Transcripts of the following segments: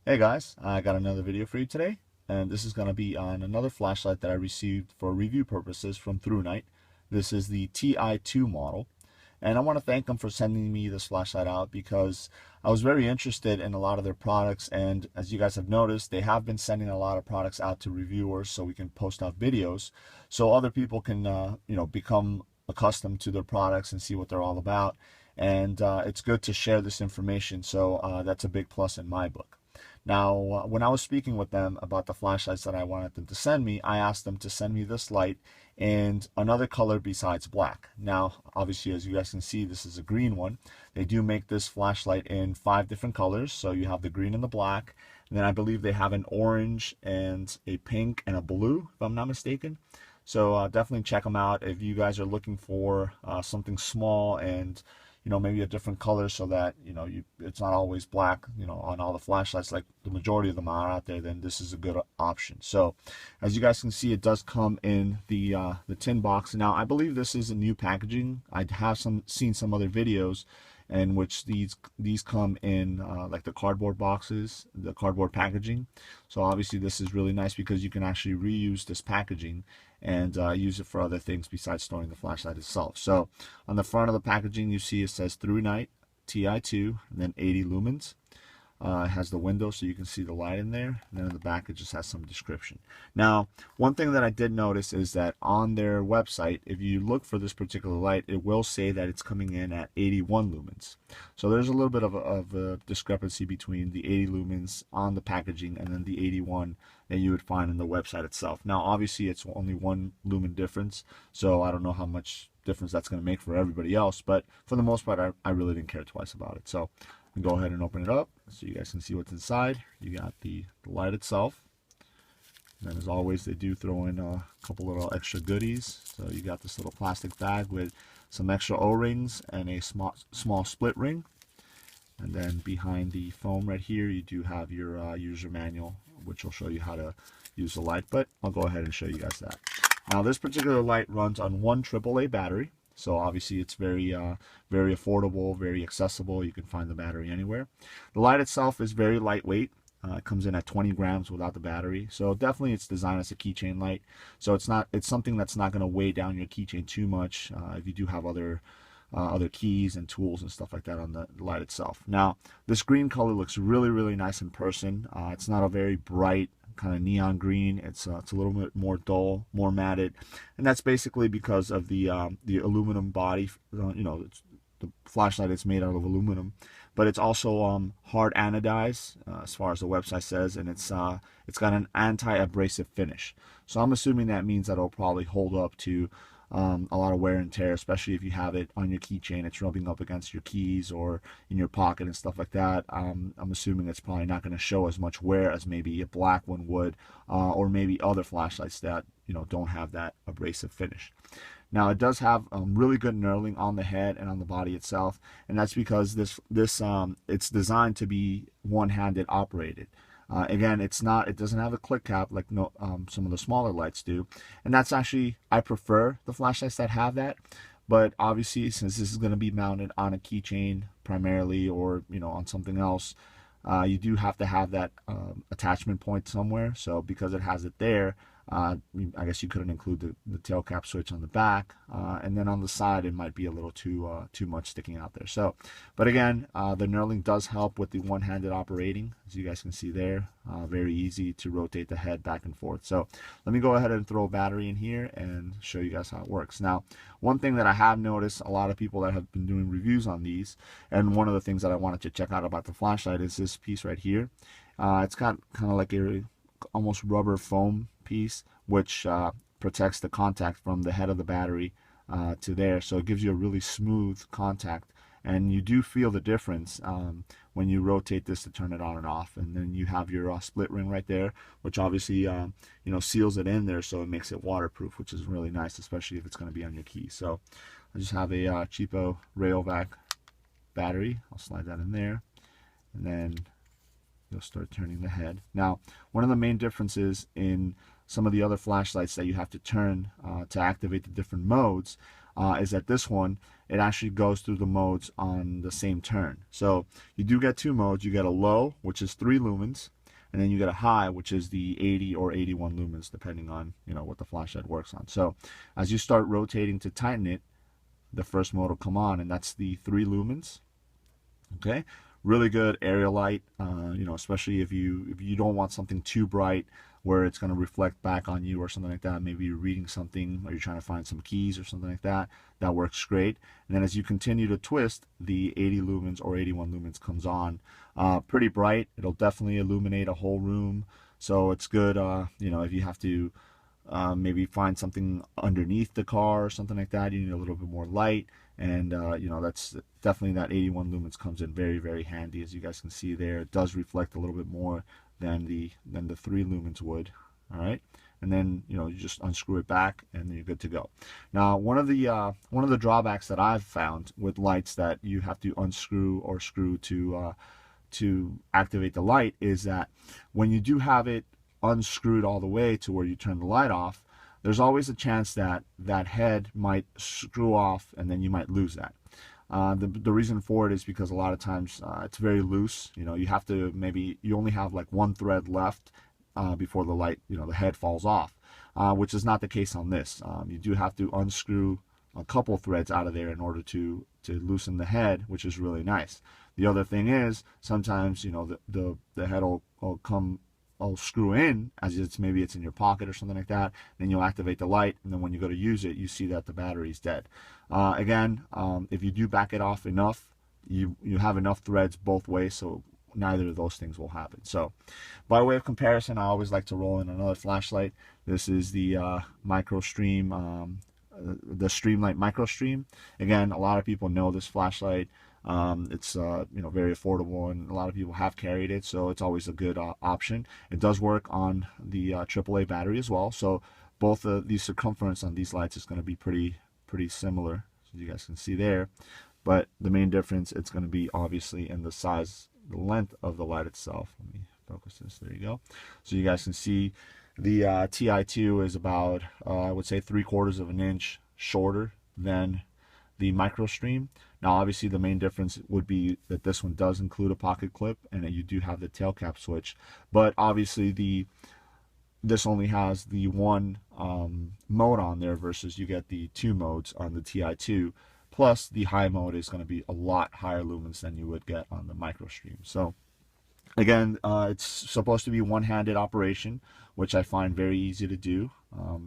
Hey guys, I got another video for you today, and this is going to be on another flashlight that I received for review purposes from Thrunite. This is the Ti2 model, and I want to thank them for sending me this flashlight out because I was very interested in a lot of their products, and as you guys have noticed, they have been sending a lot of products out to reviewers so we can post out videos so other people can become accustomed to their products and see what they're all about. And it's good to share this information, so that's a big plus in my book. Now, when I was speaking with them about the flashlights that I wanted them to send me, I asked them to send me this light and another color besides black. Now, obviously, as you guys can see, this is a green one. They do make this flashlight in 5 different colors. So you have the green and the black. And then I believe they have an orange and a pink and a blue, if I'm not mistaken. So definitely check them out if you guys are looking for something small and maybe a different color so that it's not always black on all the flashlights like the majority of them are out there. Then this is a good option. So as you guys can see, it does come in the tin box. Now I believe this is a new packaging. I have seen some other videos in which these come in like the cardboard boxes, the cardboard packaging. So obviously this is really nice because you can actually reuse this packaging and use it for other things besides storing the flashlight itself. So on the front of the packaging, you see it says Thrunite Ti2 and then 80 lumens. It has the window so you can see the light in there, and then in the back it just has some description. Now, one thing that I did notice is that on their website, if you look for this particular light, it will say that it's coming in at 81 lumens. So there's a little bit of a discrepancy between the 80 lumens on the packaging and then the 81 that you would find in the website itself. Now, obviously, it's only 1 lumen difference, so I don't know how much difference that's going to make for everybody else, but for the most part, I really didn't care twice about it. So go ahead and open it up so you guys can see what's inside. You got the light itself, and then as always they do throw in a couple little extra goodies. So you got this little plastic bag with some extra O-rings and a small split ring, and then behind the foam right here you do have your user manual, which will show you how to use the light, but I'll go ahead and show you guys that. Now this particular light runs on 1 AAA battery. So obviously it's very affordable, very accessible. You can find the battery anywhere. The light itself is very lightweight. It comes in at 20 grams without the battery. So definitely it's designed as a keychain light. So it's something that's not going to weigh down your keychain too much if you do have other keys and tools and stuff like that on the light itself. Now this green color looks really nice in person. It's not a very bright kind of neon green. It's a little bit more dull, more matted, and that's basically because of the aluminum body. It's the flashlight is made out of aluminum, but it's also hard anodized as far as the website says, and it's got an anti-abrasive finish. So I'm assuming that means that it'll probably hold up to a lot of wear and tear, especially if you have it on your keychain. It's rubbing up against your keys or in your pocket and stuff like that. I'm assuming it's probably not going to show as much wear as maybe a black one would, or maybe other flashlights that don't have that abrasive finish. Now it does have really good knurling on the head and on the body itself, and that's because it's designed to be one-handed operated. Again, it doesn't have a click cap like some of the smaller lights do, and that's actually, I prefer the flashlights that have that. But obviously, since this is going to be mounted on a keychain primarily, or on something else, you do have to have that attachment point somewhere. So because it has it there, I guess you couldn't include the tail cap switch on the back, and then on the side it might be a little too much sticking out there. So, but again, the knurling does help with the one-handed operating, as you guys can see there. Very easy to rotate the head back and forth. So let me go ahead and throw a battery in here and show you guys how it works. Now, one thing that I have noticed, a lot of people that have been doing reviews on these, and one of the things that I wanted to check out about the flashlight is this piece right here. It's got kind of like a almost rubber foam piece, which protects the contact from the head of the battery to there. So it gives you a really smooth contact, and you do feel the difference when you rotate this to turn it on and off. And then you have your split ring right there, which obviously seals it in there, so it makes it waterproof, which is really nice, especially if it's going to be on your keys. So I just have a cheapo Rayovac battery. I'll slide that in there, and then you'll start turning the head. Now, one of the main differences in some of the other flashlights that you have to turn to activate the different modes is that this one, it actually goes through the modes on the same turn. So you do get 2 modes. You get a low, which is 3 lumens, and then you get a high, which is the 80 or 81 lumens, depending on, you know, what the flashlight works on. So as you start rotating to tighten it, the first mode will come on, and that's the 3 lumens. Okay, really good area light, you know, especially if you don't want something too bright where it's going to reflect back on you or something like that. Maybe you're reading something or you're trying to find some keys or something like that. That works great. And then as you continue to twist, the 80 lumens or 81 lumens comes on. Pretty bright. It'll definitely illuminate a whole room. So it's good, you know, if you have to maybe find something underneath the car or something like that, you need a little bit more light. And you know, that's definitely, that 81 lumens comes in very, very handy. As you guys can see there, it does reflect a little bit more than the 3 lumens would. All right, and then, you know, you just unscrew it back and then you're good to go. Now, one of the drawbacks that I've found with lights that you have to unscrew or screw to activate the light is that when you do have it unscrewed all the way to where you turn the light off, there's always a chance that that head might screw off and then you might lose that. The reason for it is because a lot of times it's very loose. You know, you have to, maybe you only have like 1 thread left before the light, you know, the head falls off, which is not the case on this. You do have to unscrew a couple threads out of there in order to loosen the head, which is really nice. The other thing is, sometimes, you know, the head will come, I'll screw in as maybe it's in your pocket or something like that. Then you'll activate the light, and then when you go to use it, you see that the battery's dead. Again, if you do back it off enough, you have enough threads both ways, so neither of those things will happen. So by way of comparison, I always like to roll in another flashlight. This is the MicroStream, the Streamlight MicroStream. Again, a lot of people know this flashlight. It's you know, very affordable, and a lot of people have carried it, so it's always a good option. It does work on the AAA battery as well, so both the circumference on these lights is going to be pretty similar, as you guys can see there. But the main difference, it's going to be obviously in the size, the length of the light itself. Let me focus this. There you go. So you guys can see the Ti2 is about I would say 3/4 of an inch shorter than the MicroStream. Now, obviously, the main difference would be that this one does include a pocket clip, and that you do have the tail cap switch. But obviously, this only has the 1 mode on there, versus you get the 2 modes on the Ti2. Plus, the high mode is going to be a lot higher lumens than you would get on the MicroStream. So, again, it's supposed to be one-handed operation, which I find very easy to do.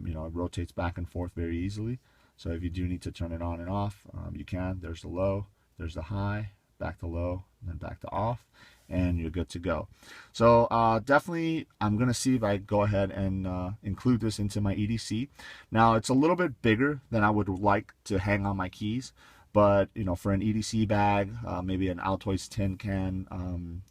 You know, it rotates back and forth very easily. So if you do need to turn it on and off, you can. There's the low, there's the high, back to low, and then back to off, and you're good to go. So definitely, I'm going to see if I go ahead and include this into my EDC. Now, it's a little bit bigger than I would like to hang on my keys, but, you know, for an EDC bag, maybe an Altoids tin can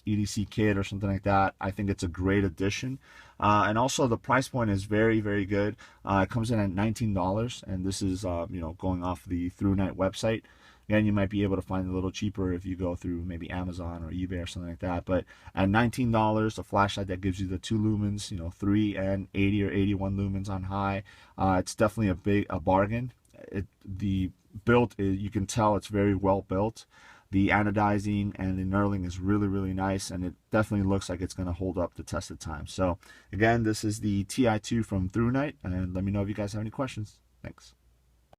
EDC kit or something like that, I think it's a great addition. And also, the price point is very, very good. It comes in at $19, and this is you know, going off the Thrunite website. Again, you might be able to find it a little cheaper if you go through maybe Amazon or eBay or something like that. But at $19, a flashlight that gives you the 2 lumens, you know, 3 and 80 or 81 lumens on high, it's definitely a bargain. The built, you can tell it's very well built. The anodizing and the knurling is really, really nice, and it definitely looks like it's going to hold up the test of time. So again, this is the Ti2 from Thrunite, and let me know if you guys have any questions. Thanks.